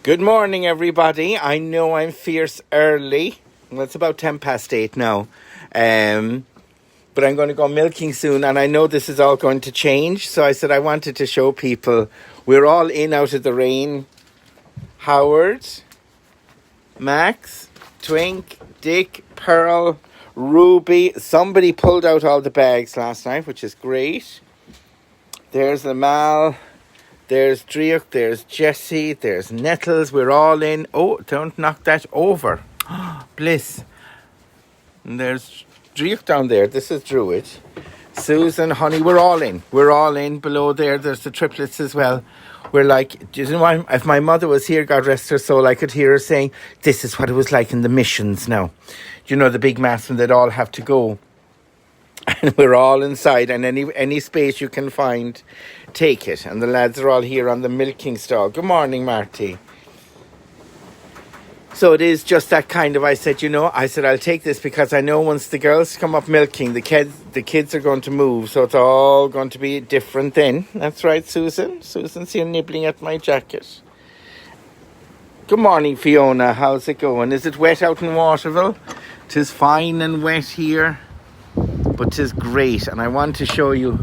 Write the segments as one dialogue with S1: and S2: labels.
S1: Good morning, everybody. I know I'm fierce early. Well, it's about 8:10 now. But I'm going to go milking soon, and I know this is all going to change. So I said I wanted to show people we're all in out of the rain. Howard, Max, Twink, Dick, Pearl, Ruby. Somebody pulled out all the bags last night, which is great. There's Lamal. There's Drioch, there's Jessie, there's Nettles. We're all in. Oh, don't knock that over. Bliss. And there's Drioch down there. This is Druid. Susan, honey, we're all in. We're all in. Below there, there's the triplets as well. We're like, do you know what? If my mother was here, God rest her soul, I could hear her saying, this is what it was like in the missions now. You know, the big mass when they'd all have to go. And we're all inside, and any space you can find, take it. And the lads are all here on the milking stall. Good morning, Marty. So it is just that kind of, I said I'll take this because I know once the girls come up milking, the kids are going to move, so it's all going to be different then. That's right, Susan. Susan's here nibbling at my jacket. Good morning, Fiona. How's it going? Is it wet out in Waterville? 'Tis fine and wet here. But 'tis great, and I want to show you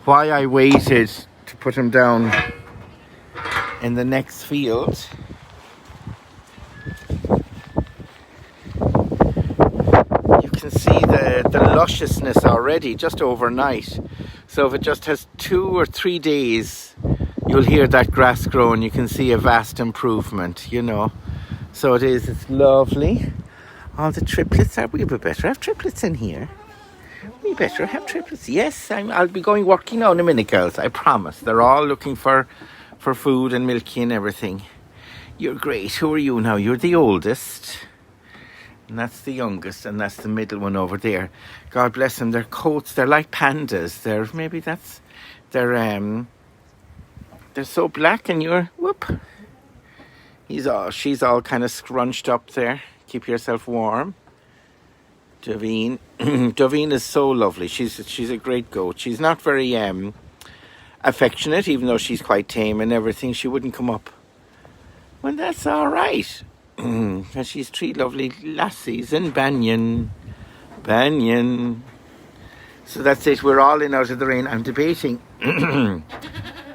S1: why I waited to put him down in the next field. You can see the lusciousness already just overnight. So if it just has 2 or 3 days, you'll hear that grass grow and you can see a vast improvement, you know. So it's lovely. All the triplets, we better have triplets in here. We better have triplets. Yes, I'll be going working now in a minute, girls. I promise. They're all looking for food and milky and everything. You're great. Who are you now? You're the oldest. And that's the youngest. And that's the middle one over there. God bless them. Their coats, they're like pandas. They're so black and you're, whoop. She's all kind of scrunched up there. Keep yourself warm. Davine. Davine is so lovely. She's a great goat. She's not very affectionate, even though she's quite tame and everything. She wouldn't come up. Well, that's all right. She's 3 lovely lassies and Banyan. So that's it. We're all in out of the rain. I'm debating.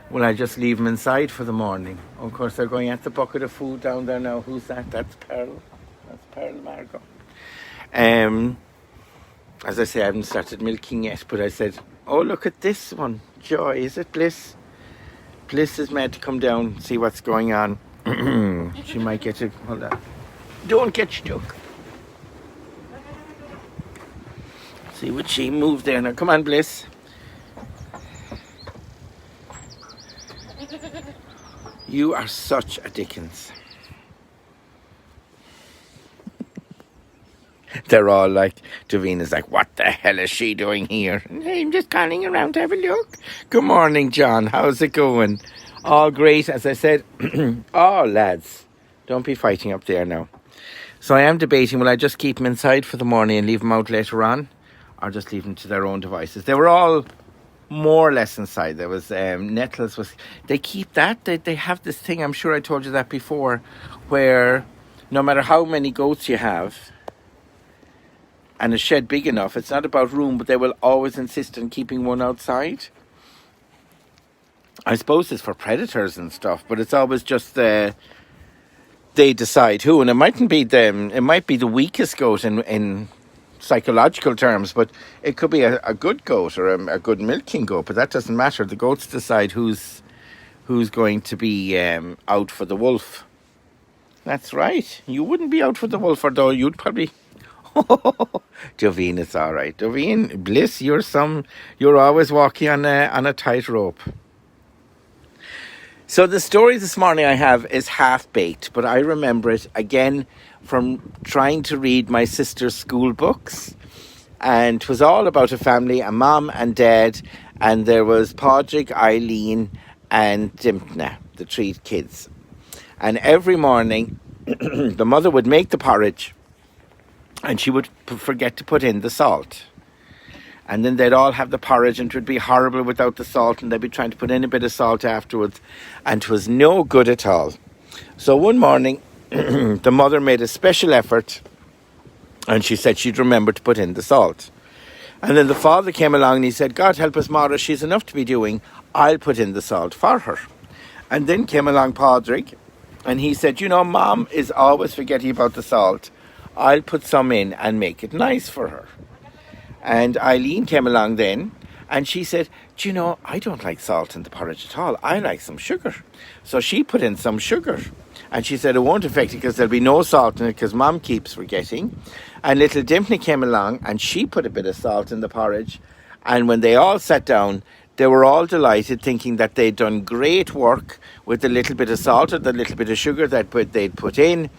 S1: Will I just leave them inside for the morning? Of course, they're going at the bucket of food down there now. Who's that? That's Pearl. That's Pearl Margot. As I say, I haven't started milking yet, but I said, oh, look at this one. Joy, is it Bliss? Bliss is meant to come down, see what's going on. She might get it. Hold on. Don't get stuck. See, would she move there now? Come on, Bliss. You are such a Dickens. They're all like, Davina's like, what the hell is she doing here? I'm just calling around to have a look. Good morning, John. How's it going? All great, as I said. Oh, lads, don't be fighting up there now. So I am debating, will I just keep them inside for the morning and leave them out later on? Or just leave them to their own devices? They were all more or less inside. There was Nettles. They keep that. They have this thing, I'm sure I told you that before, where no matter how many goats you have, and a shed big enough, it's not about room, but they will always insist on keeping one outside. I suppose it's for predators and stuff, but it's always just they decide who, and it mightn't be them. It might be the weakest goat in psychological terms, but it could be a good goat or a good milking goat, but that doesn't matter. The goats decide who's going to be out for the wolf. That's right. You wouldn't be out for the wolf, although you'd probably... Jovine, it's all right. Jovine, Bliss, you're always walking on a tightrope. So the story this morning I have is half-baked, but I remember it again from trying to read my sister's school books. And it was all about a family, a mom and dad, and there was Padraig, Eileen, and Dimtna, the 3 kids. And every morning, the mother would make the porridge, and she would forget to put in the salt. And then they'd all have the porridge, and it would be horrible without the salt, and they'd be trying to put in a bit of salt afterwards, and it was no good at all. So one morning, the mother made a special effort and she said she'd remember to put in the salt. And then the father came along and he said, God help us, Mara, she's enough to be doing. I'll put in the salt for her. And then came along Padraig and he said, you know, Mom is always forgetting about the salt. I'll put some in and make it nice for her. And Eileen came along then and she said, do you know, I don't like salt in the porridge at all. I like some sugar. So she put in some sugar. And she said it won't affect it because there'll be no salt in it because Mom keeps forgetting. And little Dimpney came along and she put a bit of salt in the porridge. And when they all sat down, they were all delighted, thinking that they'd done great work with the little bit of salt or the little bit of sugar that they'd put in.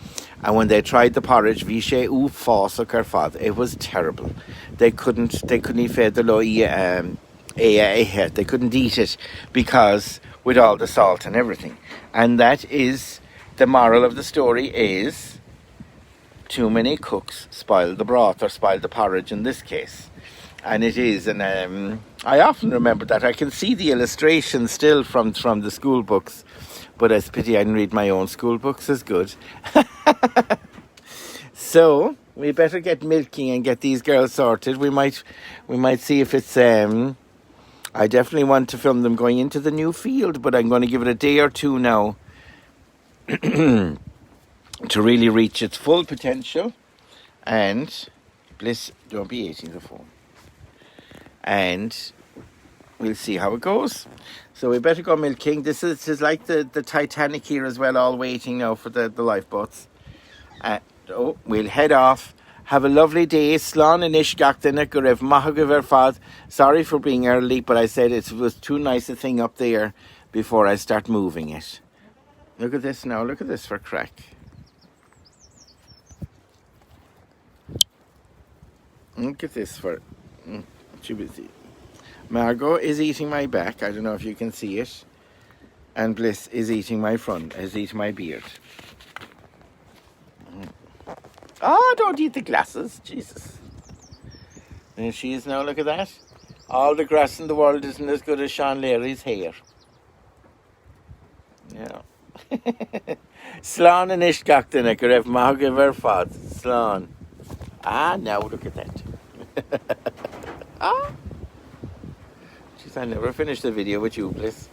S1: And when they tried the porridge, Vishay u fása carfad, it was terrible. They couldn't eat the they couldn't eat it because with all the salt and everything. And that is the moral of the story is too many cooks spoil the broth or spoil the porridge in this case. And it is, and I often remember that. I can see the illustration still from the school books, but it's a pity I didn't read my own school books as good. So we better get milking and get these girls sorted. We might see if it's. I definitely want to film them going into the new field, but I'm going to give it a day or two now to really reach its full potential. And Bliss, don't be eating the phone. And we'll see how it goes. So we better go milking. This is like the Titanic here as well, all waiting now for the lifeboats. We'll head off. Have a lovely day. Slán and Ishgachtainna go raibh maithe go bhur fad. Sorry for being early, but I said it was too nice a thing up there before I start moving it. Look at this now. Look at this for crack. Look at this for... too busy. Margot is eating my back. I don't know if you can see it. And Bliss is eating my front. Is eating my beard. Oh, don't eat the glasses. Jesus. There she is now. Look at that. All the grass in the world isn't as good as Sean Larry's hair. Yeah. Slán and Ishgachtainna go raibh maithe go bhur fad. Slán. Ah, now look at that. Ah. Jeez, I never finished the video with you, Bliss.